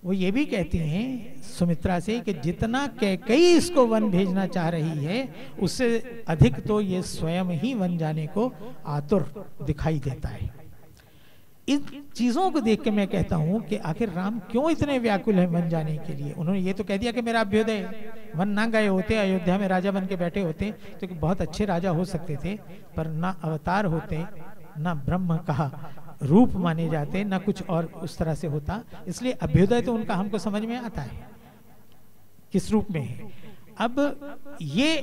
वो ये भी कहती हैं सुमित्रा से कि जितना कैकेयी इसको वन भेजना चाह रही है, उससे अधिक तो ये स्वयं ही वन जाने को आतुर दिखाई देता है। इन चीजों को देख के मैं कहता हूं कि आखिर राम क्यों इतने व्याकुल हैं वन जाने के लिए। उन्होंने ये तो कह दिया कि मेरा अभ्युदय, वन ना गए होते, अयोध्या में राजा बन के बैठे होते तो बहुत अच्छे राजा हो सकते थे, पर ना अवतार होते, ना ब्रह्म का रूप माने जाते, ना कुछ और उस तरह से होता। इसलिए अभ्युदय तो उनका हमको समझ में आता है किस रूप में है। अब ये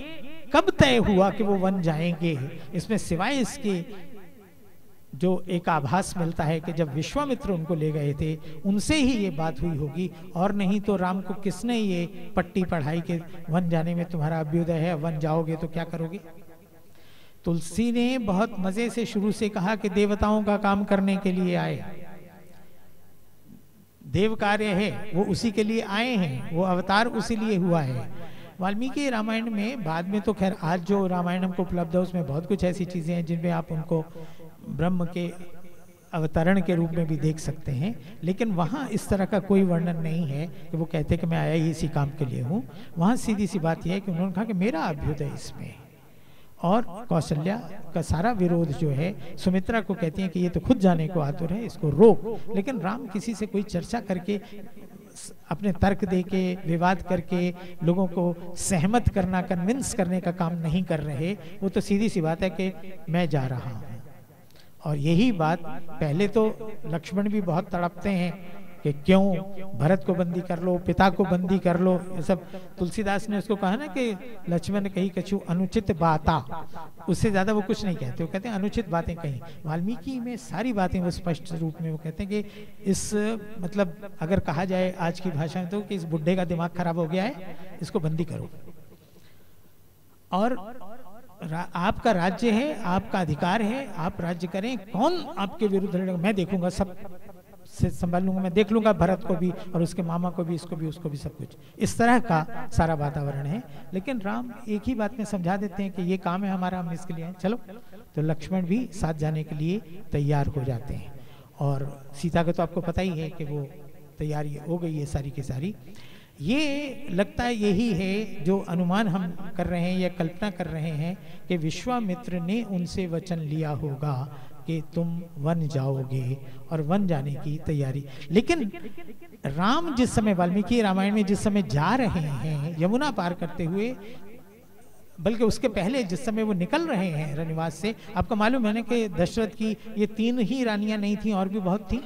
कब तय हुआ कि वो वन जाएंगे, इसमें सिवाय इसके जो एक आभास मिलता है कि जब विश्वामित्र उनको ले गए थे उनसे ही ये बात हुई होगी, और नहीं तो राम को किसने ये पट्टी पढ़ाई कि वन जाने में तुम्हारा अभ्युदय है, वन जाओगे तो क्या करोगे। तुलसी ने बहुत मजे से शुरू से कहा कि देवताओं का काम करने के लिए आए, देव कार्य है वो उसी के लिए आए हैं, वो अवतार उसी लिए हुआ है। वाल्मीकि रामायण में बाद में तो खैर आज जो रामायण हमको उपलब्ध है उसमें बहुत कुछ ऐसी चीजें हैं जिनमें आप उनको ब्रह्म के अवतरण के रूप में भी देख सकते हैं, लेकिन वहाँ इस तरह का कोई वर्णन नहीं है कि वो कहते कि मैं आया ही इसी काम के लिए हूँ। वहाँ सीधी सी बात यह है कि उन्होंने कहा कि मेरा अभ्युदय इसमें है। और कौशल्या का सारा विरोध जो है, सुमित्रा को कहती है कि ये तो खुद जाने को आतुर है, इसको रोक। लेकिन राम किसी से कोई चर्चा करके, अपने तर्क दे के, विवाद करके लोगों को सहमत करना, कन्विंस करने का काम नहीं कर रहे। वो तो सीधी सी बात है कि मैं जा रहा हूँ। और यही बात पहले तो लक्ष्मण भी बहुत तड़पते हैं कि क्यों भरत को बंदी कर लो, पिता को बंदी कर लो, ये सब। तुलसीदास ने उसको कहा ना कि लक्ष्मण कही कछु अनुचित बाता, उससे ज्यादा वो कुछ नहीं कहते, वो कहते हैं अनुचित बातें कहीं। वाल्मीकि में सारी बातें वो स्पष्ट रूप में वो कहते हैं कि इस मतलब अगर कहा जाए आज की भाषा में तो कि इस बुढ़े का दिमाग खराब हो गया है, इसको बंदी करो। और आपका राज्य है, आपका अधिकार है, आप राज्य करें, कौन आपके विरुद्ध लड़ेगा, मैं देखूंगा, सब से संभाल लूंगा, मैं देख लूंगा भरत को भी और उसके मामा को भी, इसको भी, उसको भी, सब कुछ। इस तरह का सारा वातावरण है। लेकिन राम एक ही बात में समझा देते हैं कि ये काम है हमारा, हम इसके लिए हैं, चलो। तो लक्ष्मण भी साथ जाने के लिए तैयार हो जाते हैं। और सीता का तो आपको पता ही है कि वो तैयारी हो गई है सारी की सारी। ये लगता है यही है जो अनुमान हम कर रहे हैं या कल्पना कर रहे हैं कि विश्वामित्र ने उनसे वचन लिया होगा कि तुम वन जाओगे और वन जाने की तैयारी। लेकिन राम जिस समय वाल्मीकि रामायण में जिस समय जा रहे हैं यमुना पार करते हुए, बल्कि उसके पहले जिस समय वो निकल रहे हैं रनिवास से, आपको मालूम है ना कि दशरथ की ये 3 ही रानियां नहीं थी, और भी बहुत थी।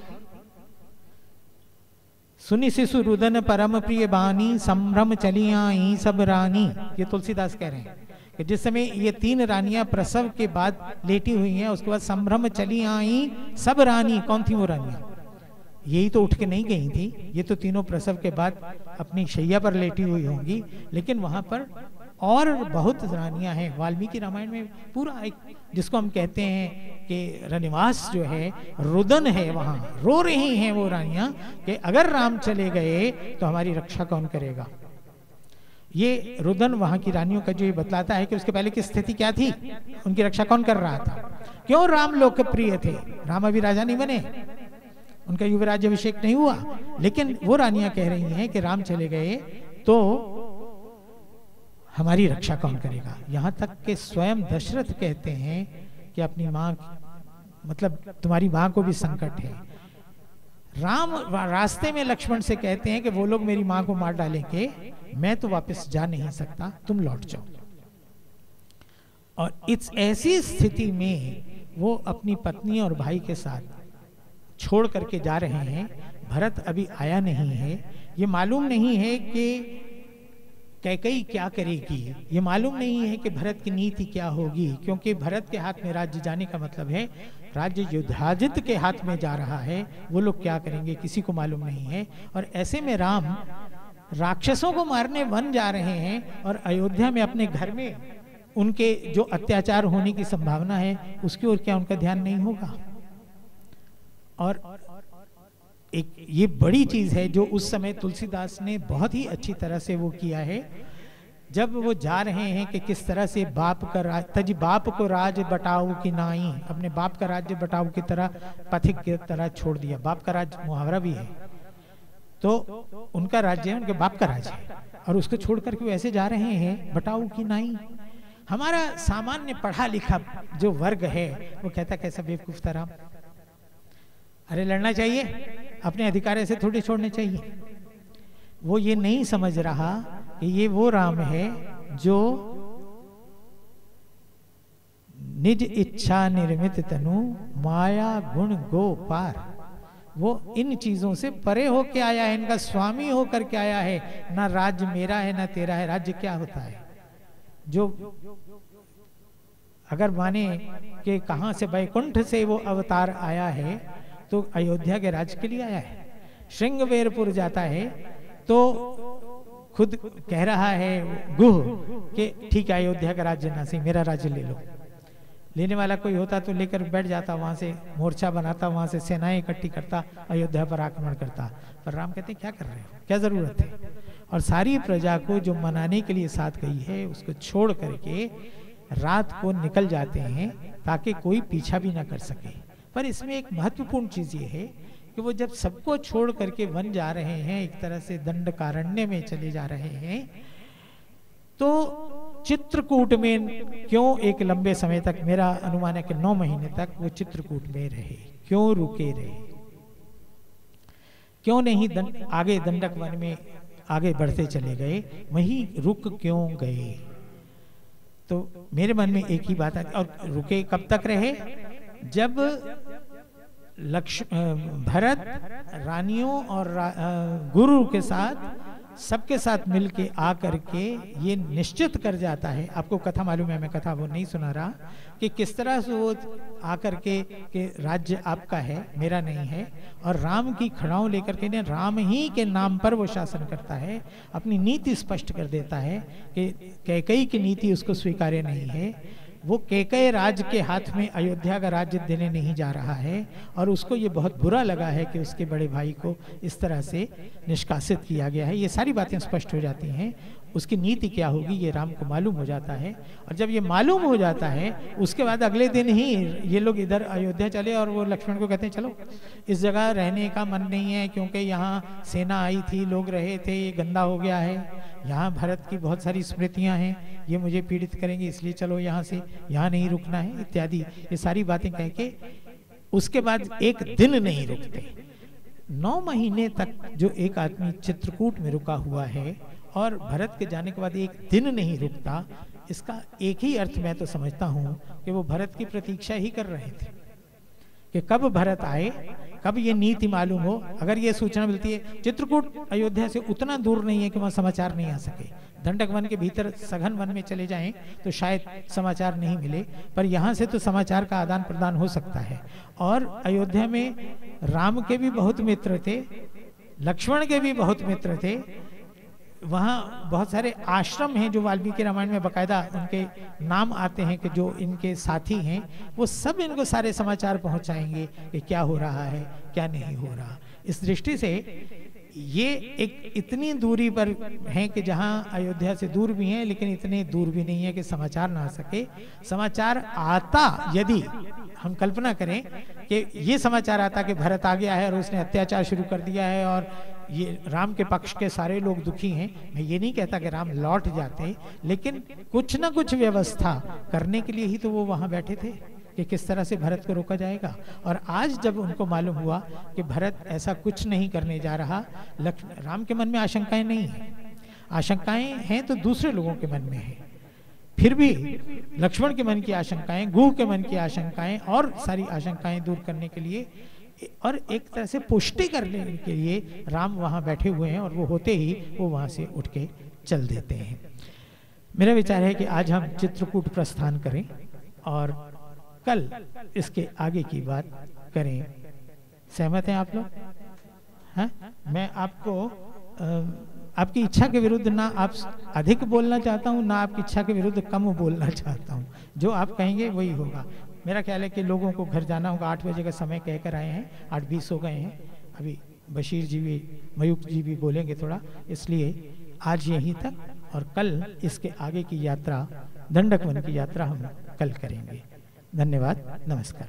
सुनि शिशु रुदन परम प्रिय बानी, संभ्रम चली आई सब रानी। ये तुलसीदास कह रहे हैं कि जिस समय ये 3 रानियां प्रसव के बाद लेटी हुई हैं, उसके बाद संभ्रम चली आई सब रानी। कौन थी वो रानियां? यही तो उठ के नहीं गई थी, ये तो तीनों प्रसव के बाद अपनी शैया पर लेटी हुई होंगी। लेकिन वहां पर और बहुत रानियां हैं। वाल्मीकि रामायण में पूरा एक, जिसको हम कहते हैं कि रनिवास जो है, रुदन है, वहां रो रही हैं वो रानियां कि अगर राम चले गए तो हमारी रक्षा कौन करेगा। ये रुदन वहां की रानियों का जो ये बतलाता है कि उसके पहले की स्थिति क्या थी, उनकी रक्षा कौन कर रहा था। क्यों राम लोकप्रिय थे, राम अभी राजा नहीं बने, उनका युवराज अभिषेक नहीं हुआ, लेकिन वो रानियां कह रही हैं कि राम चले गए तो हमारी रक्षा कौन करेगा। यहां तक कि स्वयं दशरथ कहते हैं कि अपनी मां, मतलब तुम्हारी मां को भी संकट है। राम रास्ते में लक्ष्मण से कहते हैं कि वो लोग मेरी मां को मार डालेंगे, मैं तो वापस जा नहीं सकता, तुम लौट जाओ। और इस ऐसी स्थिति में वो अपनी पत्नी और भाई के साथ छोड़ करके जा रहे हैं। भरत अभी आया नहीं है, ये मालूम नहीं है कि कैकेयी क्या करेगी, ये मालूम नहीं है कि भरत की नीति क्या होगी, क्योंकि भरत के हाथ में राज्य जाने का मतलब है राज्य युधाजित के हाथ में जा रहा है। वो लोग क्या करेंगे किसी को मालूम नहीं है। और ऐसे में राम राक्षसों को मारने वन जा रहे हैं और अयोध्या में अपने घर में उनके जो अत्याचार होने की संभावना है उसकी ओर क्या उनका ध्यान नहीं होगा। और एक ये बड़ी चीज है जो उस समय तुलसीदास ने बहुत ही अच्छी तरह से वो किया है, जब वो जा रहे हैं कि किस तरह से बाप का राज, तजी बाप को राज बटाऊ की नाई, अपने बाप का राज्य बटाऊ की तरह, पथिक की तरह छोड़ दिया। बाप का राज मुहावरा भी है। तो उनका राज्य है, उनके बाप का राज्य है, और उसको छोड़ करके वो ऐसे जा रहे हैं बटाऊ की नाई। हमारा सामान्य पढ़ा लिखा जो वर्ग है वो कहता कैसा बेवकूफ था राम, अरे लड़ना चाहिए, अपने अधिकार ऐसे थोड़ी छोड़ने चाहिए। वो ये नहीं समझ रहा कि ये वो राम है जो निज इच्छा निर्मित तनु माया गुण गो पार, वो इन चीजों से परे होके आया है, इनका स्वामी होकर के आया है। ना राज्य मेरा है ना तेरा है, राज्य क्या होता है? जो अगर माने कि कहां से वैकुंठ से वो अवतार आया है तो अयोध्या के राज्य के लिए आया है। श्रृंगवेरपुर जाता है तो खुद कह रहा है गुह कि ठीक है अयोध्या का राज्य ना सही, मेरा राज्य ले लो। लेने वाला कोई होता तो लेकर बैठ जाता, वहां से मोर्चा बनाता, वहां से सेनाएं इकट्ठी करता, अयोध्या पर आक्रमण करता। पर राम कहते क्या कर रहे हो, क्या जरूरत है? और सारी प्रजा को जो मनाने के लिए साथ गई है उसको छोड़ करके रात को निकल जाते हैं ताकि कोई पीछा भी ना कर सके। पर इसमें एक महत्वपूर्ण चीज ये है कि वो जब सबको छोड़ करके वन जा रहे हैं, एक तरह से दंडकारण्य में चले जा रहे हैं, तो चित्रकूट में क्यों एक लंबे समय तक, मेरा अनुमान है कि 9 महीने तक वो चित्रकूट में रहे, क्यों रुके रहे? क्यों नहीं आगे दंडक वन में आगे बढ़ते चले गए, वहीं रुक क्यों गए? तो मेरे मन में एक ही बात है। और रुके कब तक रहे? जब भरत रानियों और गुरु के साथ सबके साथ मिलके आकर के ये निश्चित कर जाता है। आपको कथा मालूम है, मैं कथा वो नहीं सुना रहा, कि किस तरह से वो आकर के राज्य आपका है मेरा नहीं है, और राम की खड़ाओं लेकर के राम ही के नाम पर वो शासन करता है, अपनी नीति स्पष्ट कर देता है कि कैकेयी की नीति उसको स्वीकार्य नहीं है। वो कैकेयी राज के हाथ में अयोध्या का राज्य देने नहीं जा रहा है, और उसको ये बहुत बुरा लगा है कि उसके बड़े भाई को इस तरह से निष्कासित किया गया है। ये सारी बातें स्पष्ट हो जाती हैं, उसकी नीति क्या होगी ये राम को मालूम हो जाता है। और जब ये मालूम हो जाता है उसके बाद अगले दिन ही ये लोग इधर अयोध्या चले, और वो लक्ष्मण को कहते हैं चलो इस जगह रहने का मन नहीं है, क्योंकि यहाँ सेना आई थी, लोग रहे थे, ये गंदा हो गया है, यहाँ भरत की बहुत सारी स्मृतियाँ हैं, ये मुझे पीड़ित करेंगे, इसलिए चलो यहाँ से, यहाँ नहीं रुकना है इत्यादि। ये सारी बातें कह के उसके बाद एक दिन नहीं रुकते। 9 महीने तक जो एक आदमी चित्रकूट में रुका हुआ है और भरत के जाने के बाद एक दिन नहीं रुकता, इसका एक ही अर्थ मैं तो समझता हूं कि वो भरत की प्रतीक्षा ही कर रहे थे कि कब भरत आए, कब ये नीति मालूम हो। अगर ये सूचना मिलती है, चित्रकूट अयोध्या से उतना दूर नहीं है कि वहां समाचार नहीं आ सके, दंडक वन के भीतर सघन वन में चले जाएं तो शायद समाचार नहीं मिले, पर यहाँ से तो समाचार का आदान प्रदान हो सकता है। और अयोध्या में राम के भी बहुत मित्र थे, लक्ष्मण के भी बहुत मित्र थे, वहाँ बहुत सारे आश्रम हैं जो वाल्मीकि रामायण में बकायदा उनके नाम आते हैं कि जो इनके साथी हैं, वो सब इनको सारे समाचार पहुंचाएंगे कि क्या हो रहा है क्या नहीं हो रहा। इस दृष्टि से ये एक इतनी दूरी पर है कि जहाँ अयोध्या से दूर भी हैं लेकिन इतने दूर भी नहीं है कि समाचार ना आ सके। समाचार आता, यदि हम कल्पना करें कि ये समाचार आता कि भरत आ गया है और उसने अत्याचार शुरू कर दिया है और ये राम के पक्ष के सारे लोग दुखी हैं, मैं ये नहीं कहता कि राम लौट जाते, लेकिन कुछ ना कुछ व्यवस्था करने के लिए ही तो वो वहां बैठे थे कि किस तरह से भरत को रोका जाएगा। और आज जब उनको मालूम हुआ कि भरत ऐसा कुछ नहीं करने जा रहा, राम के मन में आशंकाएं नहीं है, आशंकाएं हैं तो दूसरे लोगों के मन में है, फिर भी लक्ष्मण के मन की आशंकाएं, गुह के मन की आशंकाएं और सारी आशंकाएं दूर करने के लिए और एक तरह से पुष्टि करने के लिए राम वहां बैठे हुए हैं, और वो होते ही वो वहां से उठ के चल देते हैं। मेरा विचार है कि आज हम चित्रकूट प्रस्थान करें और कल इसके आगे की बात करें। सहमत हैं आप लोग? हाँ, मैं आपको आपकी इच्छा के विरुद्ध ना आप अधिक बोलना चाहता हूँ, ना आपकी इच्छा के विरुद्ध कम बोलना चाहता हूँ। जो आप कहेंगे वही होगा। मेरा ख्याल है कि लोगों को घर जाना होगा, 8 बजे का समय कहकर आए हैं, 8:20 हो गए हैं। अभी बशीर जी भी, मयूख जी भी बोलेंगे थोड़ा, इसलिए आज यहीं तक, और कल इसके आगे की यात्रा, दंडक वन की यात्रा हम कल करेंगे। धन्यवाद, नमस्कार।